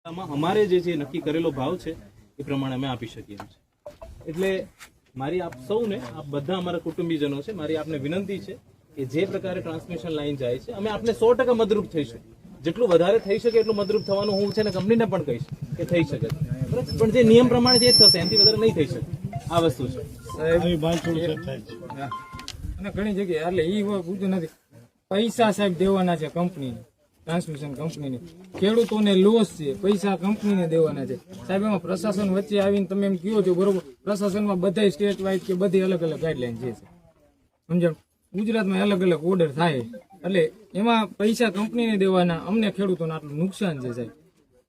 અમારે જે નક્કી કરેલો ભાવ છે એ પ્રમાણે અમે આપી શકીએ છીએ. એટલે મારી આપ સૌને, આપ બધા અમારા કુટુંબીજનો છે, મારી આપને વિનંતી છે કે જે પ્રકારે ટ્રાન્સમિશન લાઈન જાય છે અમે આપને 100% મદદરૂપ થઈશું. જેટલું વધારે થઈ શકે એટલું મદદરૂપ થવાનું હું છે ને કંપનીને પણ કહીશ કે થઈ શકે, પણ જે નિયમ પ્રમાણે જે થશે એનાથી વધારે નહીં થઈ શકે. આ વસ્તુ છે અને ઘણી જગ્યાએ એટલે એ પૂછતું નથી. પૈસા સાહેબ દેવાના છે કંપનીને, ટ્રાન્સમિશન કંપનીને, ખેડૂતોને લોસ છે, પૈસા કંપનીને દેવાના છે સાહેબ. એમાં પ્રશાસન વચ્ચે આવીને તમે એમ કહો છો બરોબર, પ્રશાસનમાં બધા સ્ટેટ વાઇઝ કે બધી અલગ અલગ ગાઈડલાઈન છે સમજણ. ગુજરાતમાં અલગ અલગ ઓર્ડર થાય એટલે એમાં પૈસા કંપનીને દેવાના, અમને ખેડૂતોને આટલું નુકસાન છે સાહેબ.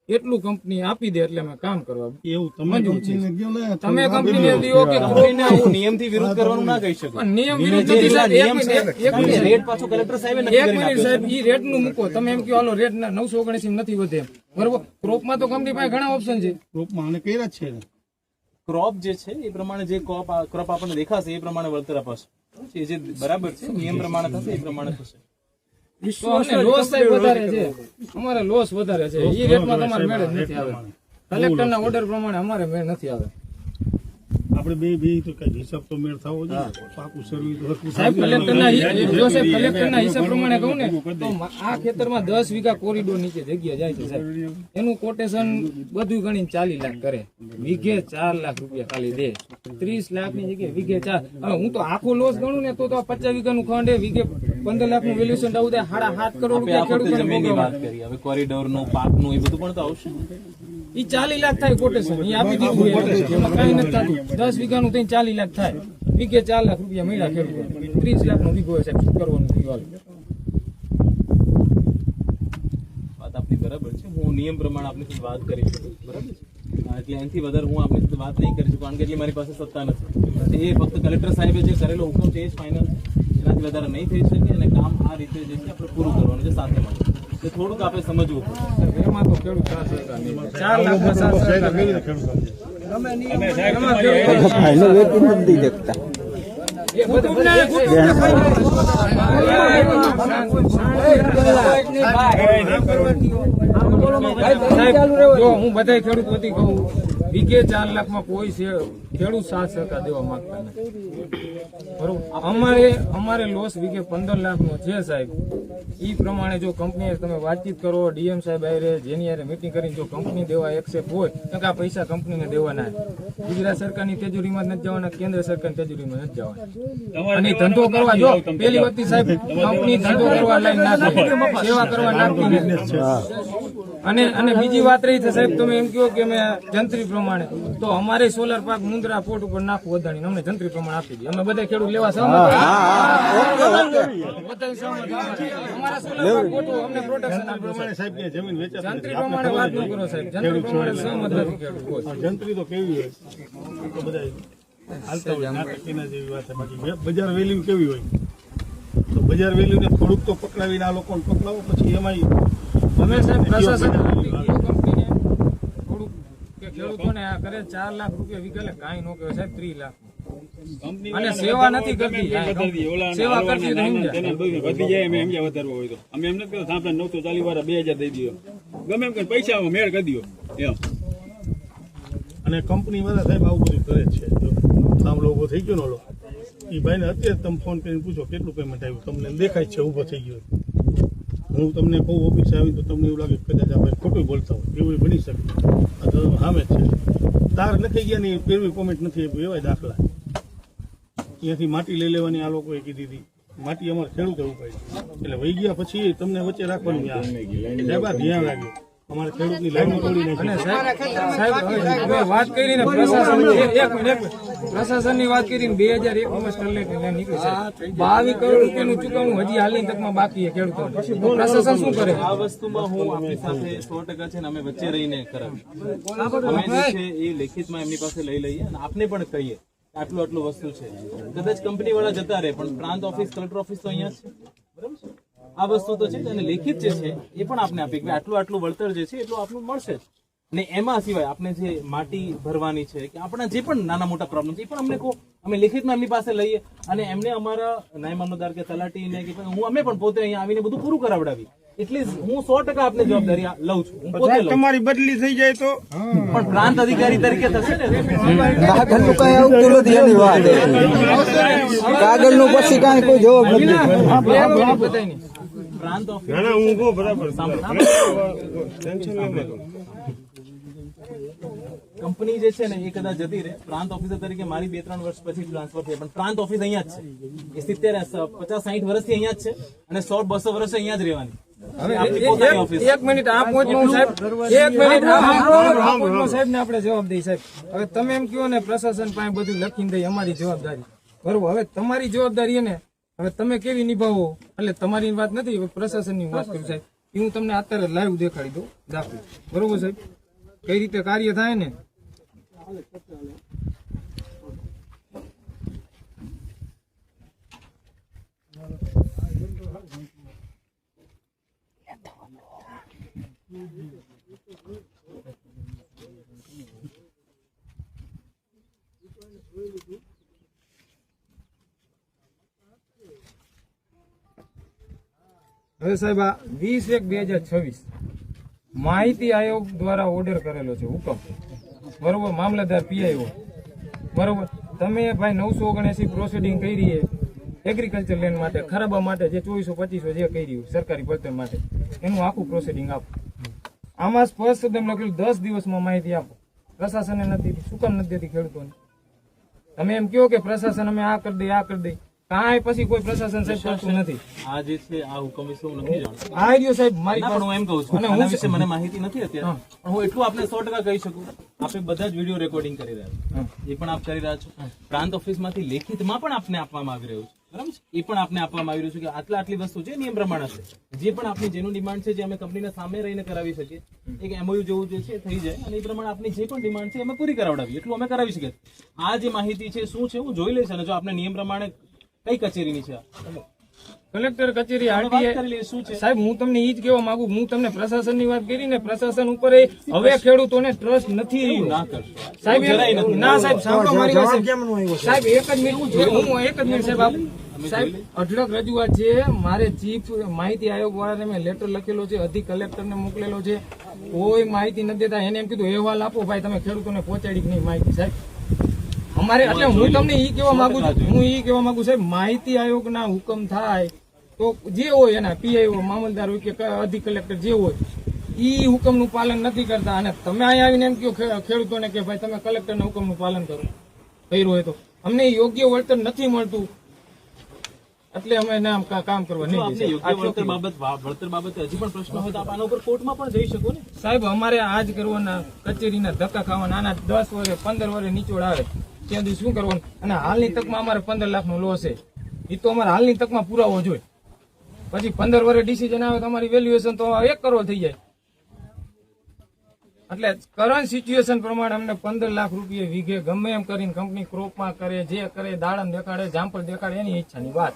એટલું કંપની આપી દે એટલે અમે કામ કરવા એવું તમે કંપનીને દો કે હું નિયમથી વિરુદ્ધ કરવાનું ના કહી શકું. નિયમ વિરુદ્ધ રેટ પાછો કલેક્ટર સાહેબે એક મિનિટ સાહેબ, ઈ રેટ નું મૂકો તમે એમ કહો હાલો રેટ 979 નથી વધે એમ બરોબર. ક્રોપમાં તો કંપની પાસે ઘણા ઓપ્શન છે. ક્રોપમાં આને કઈ છે ક્રોપ જે છે એ પ્રમાણે જે ક્રોપ આપણને દેખાશે એ પ્રમાણે વળતર અપાશે. એ જે બરાબર છે નિયમ પ્રમાણે થશે એ પ્રમાણે થશે. લોસ સાહેબ વધારે છે, અમારે લોસ વધારે છે. એ રેટમાં તમારે મેળ જ નથી આવે. કલેક્ટરના ઓર્ડર પ્રમાણે અમારે મેળ નથી આવે. આપણે બે તો કઈ હિસાબ તો મેળ થવો જોઈએ. પાકું સર્વિસ સાહેબ કલેક્ટરના હિસાબ પ્રમાણે કહું ને તો આ ખેતરમાં 10 વીઘા કોરિડોર નીચે જગ્યા જાય છે સાહેબ. એનું કોટેશન બધું ગણીને 40 લાખ કરે, વીઘે 4 લાખ રૂપિયા ખાલી દે. 30 લાખની જગ્યાએ વીઘે 4. હવે હું તો આખો લોસ ગણું ને તો 50 વીઘાનું ખંડ એ વીઘે 15 લાખનું વેલ્યુએશન આવું થાય. 7.5 કરોડ રૂપિયા ખેડૂતોને વાત કરી. હવે કોરિડોરનું, પાકનું એ બધું પણ તો આવશે. ઈ 40 લાખ થાય કોટેશન, ઈ આપી દીધું. કઈ નથી થતું. 10 વીઘાનું થઈને 40 લાખ થાય, વીઘે 4 લાખ રૂપિયા મળ્યા ખેડૂતો. 30 લાખનો વીઘો સાહેબ શું કરવાનું થયું? વાત આપની બરાબર છે. હું નિયમ પ્રમાણે આપની સાથે વાત કરી શકું, બરાબર છે. એટલે એનાથી વધારે હું આપની સાથે વાત નહીં કરી શકું કારણ કે એટલી મારી પાસે સત્તા નથી. એ ફક્ત કલેક્ટર સાહેબે જે કરેલો હુકમ છે એ જ ફાઇનલ, એનાથી વધારે નહીં થઈ શકે. અને કામ આ રીતે જે છે આપણે પૂરું કરવાનું છે સાથે મળે. એ થોડુંક આપણે સમજવું પડે. એમાં તો ખેડૂત 4 લાખ હું બધા ખેડૂત વતી કહું, વીઘે 4 લાખમાં કોઈ ખેડૂત 7% દેવા માંગતા નથી બરોબર. અમારે લોસ વીઘે 15 લાખનો છે સાહેબ. એ પ્રમાણે જો કંપની તમે વાતચીત કરો, ડીએમ સાહેબ આરે જેની આરે મીટિંગ કરીને જો કંપની દેવા એક્સેપ્ટ હોય તો આ પૈસા કંપનીને દેવાના. ગુજરાત સરકારની તેજુરીમાં નથી જવાના, કેન્દ્ર સરકારની તેજુરીમાં નથી જવાના. અને ધંધો કરવા જો પેલી વખતે સાહેબ કંપની ધંધો કરવા લાઈન નાખે, સેવા કરવા નાખતી નથી. અને બીજી વાત રહી છે સાહેબ, તમે એમ કહો કે અમે જંત્રી પ્રમાણે, તો અમારે સોલર પાર્ક મુંદ્રા પોર્ટ ઉપર નાખવું વધારી અમને જંત્રી પ્રમાણે આપી દે. અમે બધા ખેડૂત લેવા સહમત. અમારા સોલર પાર્ક પોર્ટ અમને પ્રોટેક્શન પ્રમાણે સાહેબ કે જમીન વેચાતી જંત્રી પ્રમાણે વાત ન કરો સાહેબ. જંત્રી પ્રમાણે સહમત નથી ખેડૂત. જંત્રી તો કેવી હોય તો બધા હાલતા હોય નાટકીના જેવી વાત છે. બાકી બજાર વેલ્યુ કેવી હોય તો બજાર વેલ્યુ ને થોડુંક તો પકડાવીને આ લોકોને પકડાવો, પછી એમાં અમે સાહેબ પ્રશાસન કંપનીને થોડુંક કે ખેડૂતોને આ કરે 4 લાખ રૂપિયા વીઘે કાંઈ ન કહેવાય સાહેબ. 30 લાખ અને સેવા નથી કરતી. સેવા કરતી વધી જાય અમે સમજ્યા વધારવા હોય તો અમે એમ નથી કરતા સાંભળે 940 વાળા 2000 દઈ દો, ગમે એમ પૈસા મેળ કરી દો એમ. અને કંપની વાળા સાહેબ આવું બધું કરે છે. જો સાંભળો ઉભો થઈ ગયો ને એ ભાઈને અત્યારે તમે ફોન કરીને પૂછો કેટલું પેમેન્ટ આવ્યું, તમને દેખાય છે ઉભો થઈ ગયો. હું તમને કહું ઓફિસે આવી તો તમને એવું લાગે કદાચ આપણે ખોટું બોલતા હોય, એવું બની શકે. આ તો સામે જ છે. તાર લખાઈ ગયા ની પેલું કોમેન્ટ નથી આપ્યું એવા દાખલા. અહીંયાથી માટી લઈ લેવાની આ લોકોએ કીધી હતી. માટી અમારે ખેડૂતો ઉપાડી એટલે વહી ગયા પછી તમને વચ્ચે રાખવાનું સાહેબ. આ ધ્યાન રાખ્યું અમારે ખેડૂતની લાઈન તોડી નાખી. વાત કરીને પ્રશાસનની વાત કરીને 2001 સ્ટરલાઇટ નીકળી છે. 22 કરોડ રૂપિયાનું ચૂકવણું હજી હાલની તકમાં બાકી છે ખેડૂતો. પ્રશાસન શું કરે? આ વસ્તુમાં હું આપણી સાથે 100% છે ને અમે વચ્ચે રહીને કરાવીશું. અમે જે છે એ લેખિતમાં એમની પાસે લઈ લઈએ અને આપને પણ કહીએ આટલું વસ્તુ છે. કદાચ કંપની વાળા જતા રહે પણ પ્રાંત ઓફિસ, કલેક્ટર ઓફિસ તો અહીંયા છે, બરાબર છે. આ વસ્તુ તો છે અને લેખિત જે છે એ પણ આપને આપી કે આટલું વળતર જે છે એટલું આપણું મળશે જ. અને એમાં સિવાય આપણે જે માટી ભરવાની છે કે આપણા જે પણ નાના મોટા પ્રોબ્લેમ છે એ પણ અમને કહો, અમે લેખિતમાં એમની પાસે લઈએ અને એમને અમારા નાયબ મામલતદાર કે તલાટીને કે અમે પણ પોતે અહીંયા આવીને બધું પૂરું કરાવડાવી. એટલી હું 100% આપને જવાબદારી લઉં છું, હું પોતે લઉં છું. તમારી બદલી થઈ જાય તો પણ પ્રાંત અધિકારી તરીકે થશે ને કાગળનું કઈ આવતું નથી એની વાત કાગળનું પછી કાંઈ કોઈ જવાબ નથી બધાયની. પ્રાંત ઓફિસ હું ઉભો બરાબર કંપની જે છે ને એ કદાચ જતી રહે, પ્રાંત ઓફિસર તરીકે મારી 2-3 વર્ષ પછી ટ્રાન્સફર થઈ, પણ પ્રાંત ઓફિસ અહીંયા જ છે. એ 50-60 વર્ષથી અહીંયા જ છે અને 100-200 વર્ષ અહીંયા જ રહેવાની. હવે આપણી પોતાની ઓફિસ. એક મિનિટ આ પહોંચમાં સાહેબ, એક મિનિટ આ પહોંચમાં સાહેબ ને આપણે જવાબ દઈએ સાહેબ. હવે તમે એમ કહો ને પ્રશાસન પાસે બધું લખીને દઈ અમારી જવાબદારી, બરોબર. હવે તમારી જવાબદારી ને હવે તમે કેવી નિભાવો, એટલે તમારી વાત નથી, હવે પ્રશાસનની વાત કરું સાહેબ. એ હું તમને અત્યારે લાઈવ દેખાડી દઉં દાખલો, બરોબર સાહેબ, કઈ રીતે કાર્ય થાય ને. હવે સાહેબ આ 20/1/2026 માહિતી આયોગ દ્વારા ઓર્ડર કરેલો છે, હુકમ, બરોબર, મામલતદાર પીઆઈઓ, બરોબર. તમે ભાઈ 979 પ્રોસિડિંગ કરી છે એગ્રીકલ્ચર લેન્ડ માટે, ખરાબા માટે જે 2425 જે કરી રહ્યું સરકારી પડતર માટે, એનું આખું પ્રોસિડિંગ આપો. આમાં સ્પષ્ટ તેમ લખેલું 10 દિવસમાં માહિતી આપો. પ્રશાસને નથી દીધી, શું કામ નથી દેતી ખેડૂતોને? તમે એમ કહો કે પ્રશાસન અમે આ કરી દઈએ, આ કરી દઈએ, કાંઈ પછી કોઈ પ્રશાસન સાહેબ કરતું નથી. આ જે છે આ હુકમ વિશે હું નથી જાણતો. આ રહ્યો સાહેબ મારી ના, પણ હું એમ કહું છું, આના વિશે મને માહિતી નથી અત્યારે, પણ હું એટલું આપને 100% કહી શકું, આપણે બધા જ વિડીયો રેકોર્ડિંગ કરી રહ્યા છો, એ પણ આપ કરી રહ્યા છો. પ્રાંત ઓફિસમાંથી લેખિતમાં પણ આપને આપવામાં આવી રહ્યું છે, બરાબર છે, એ પણ આપને આપવામાં આવી રહ્યું છે કે આટલી વસ્તુ છે, નિયમ પ્રમાણે છે. જે પણ આપની જેનું ડિમાન્ડ છે, જે અમે કંપનીના સામે રહીને કરાવી શકીએ, એક એમઓયુ જેવું જે છે થઈ જાય, અને એ પ્રમાણે આપની જે પણ ડિમાન્ડ છે અમે પૂરી કરાવડાવીએ, એટલું અમે કરાવી શકીએ. આ જે માહિતી છે શું છે હું જોઈ લઈશ, અને જો આપને નિયમ પ્રમાણે કઈ કચેરીની છે કલેક્ટર કચેરી વાત આરટીઆઈ કરી લઈએ શું છે. સાહેબ હું તમને ઈ જ કહેવા માંગુ, હું તમને પ્રશાસનની વાત કરી ને, પ્રશાસન ઉપર હવે ખેડૂતોને ટ્રસ્ટ નથી રહ્યું. ના કરશો સાહેબ જરાય નથી. ના સાહેબ સાંભળો મારી વાત સાહેબ, એક જ મિનિટ હું એક જ મિનિટ સાહેબ સાહેબ અઢળક રજૂઆત છે મારે. ચીફ માહિતી આયોગ વાળાને મેં લેટર લખેલો છે, અધિક કલેક્ટરને મોકલેલો છે, કોઈ માહિતી નથી દેતા. એને એમ કીધું અહેવાલ આપો ભાઈ, તમે ખેડૂતોને પહોંચાડી કે નહીં માહિતી સાહેબ અમારે. એટલે હું તમને ઈ કહેવા માંગુ છું, સાહેબ માહિતી આયોગના હુકમ થાય તો જે હોય એના પીઆઈઓ, મામલતદાર હોય કે અધિક કલેક્ટર જે હોય, ઈ હુકમનું પાલન નથી કરતા. અને તમે અહીંયા આવીને એમ કહો ખેડૂતોને કે ભાઈ તમે કલેક્ટરના હુકમનું પાલન કરો, કર્યું હોય તો અમને યોગ્ય વળતર નથી મળતું, એટલે અમે નામ કામ કરવા જો નહીં આપને દઈએ. યોગ્ય વળતર બાબતે હજી પણ પ્રશ્ન હોય તો આપ આના ઉપર કોર્ટમાં પણ જઈ શકો ને. સાહેબ અમારે આજ કરવાના, કચેરીના ધક્કા ખાવાના, આના 10 વર્ષે 15 વર્ષે નીચોડ આવે ત્યાં સુધી શું કરવાનું? અને હાલની તકમાં અમારે 15 લાખનો લોસ છે, એ તો અમારે હાલની તકમાં પુરાવો જોઈએ. પછી 15 વર્ષે ડિસિઝન આવે તો અમારી વેલ્યુએશન તો 1 કરોડ થઈ જાય. એટલે કરંટ સિચ્યુએશન પ્રમાણે અમને 15 લાખ રૂપિયા વીઘે ગમે એમ કરીને કંપની ક્રોપમાં કરે, જે કરે, દાડમ દેખાડે, જામફળ દેખાડે, એની ઈચ્છાની વાત,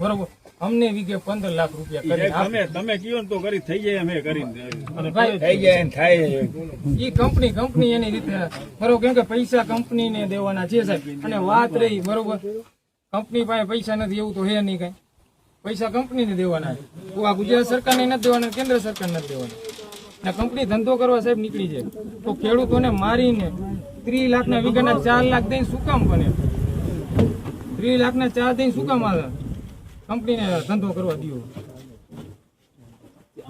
બરોબર. અમને વીઘે 15 લાખ રૂપિયા કરી તમે કયો ને તો કરી થઈ જાય, અમે કરીને ઈ કંપની એની રીતે, બરોબર. કેમ કે પૈસા કંપનીને દેવાના છે સાહેબ. અને વાત રહી, બરોબર, કંપની પાસે પૈસા નથી એવું તો હે નહીં કઈ, પૈસા કંપનીને દેવાના છે. તો આ ગુજરાત સરકારને નથી દેવાના, કેન્દ્ર સરકાર નથી દેવાના. ને કંપની ધંધો કરવા સાહેબ નીકળી જાય તો ખેડૂતોને મારીને 30 લાખના વીઘાના 4 લાખ દઈને શું કામ બને? 30 લાખના 4 દઈને શું કામ આવે? કંપનીને ધંધો કરવા દો.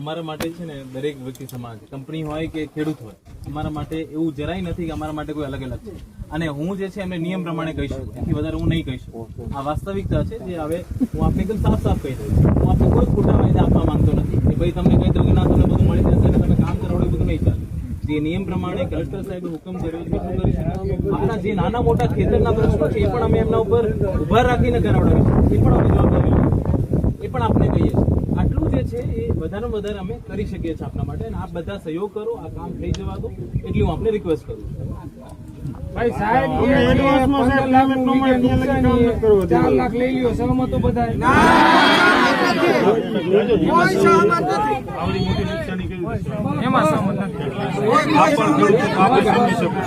અમારા માટે છે ને દરેક વ્યક્તિ સમાન છે, કંપની હોય કે ખેડૂત હોય, અમારા માટે એવું જરાય નથી કે અમારા માટે કોઈ અલગ અલગ છે. અને હું જે છે એમને નિયમ પ્રમાણે કહી શકું, એથી વધારે હું નહીં કહી શકું. આ વાસ્તવિકતા છે જે હવે હું આપને એકદમ સાફ કહી દઉં. હું આપને કોઈ ખોટા વાયદા આપવા માંગતો નથી કે ભાઈ તમને કહી દઉં કે ના તમને બધું મળી જશે અને તમે કામ કરાવડો, બધું નહીં ચાલે. જે નિયમ પ્રમાણે કલેક્ટર સાહેબે હુકમ કર્યો છે એટલું કરી શકું. આપણા જે નાના મોટા ખેતરના પ્રશ્નો છે એ પણ અમે એમના ઉપર ઉભા રાખીને કરાવડાવીશું, એ પણ અમે જવાબદારી લઈએ, એ પણ આપણે કહીએ છીએ. આટલું જે છે એ વધારે વધારે અમે કરી શકીએ છીએ આપના માટે. અને આપ બધા સહયોગ કરો, આ કામ થઈ જવા દો, એટલી હું આપને રિક્વેસ્ટ કરું છું. ભાઈ સાહેબ 15 લાખનું વીઘે નુકસાની 4 લાખ લઈ લ્યો, સહમતો બધા? આવડી મોટી નુકસાની કેવી રીતે? એમાં સહમત નથી. આ પણ ખેડૂતો આપણે સમજી શકે.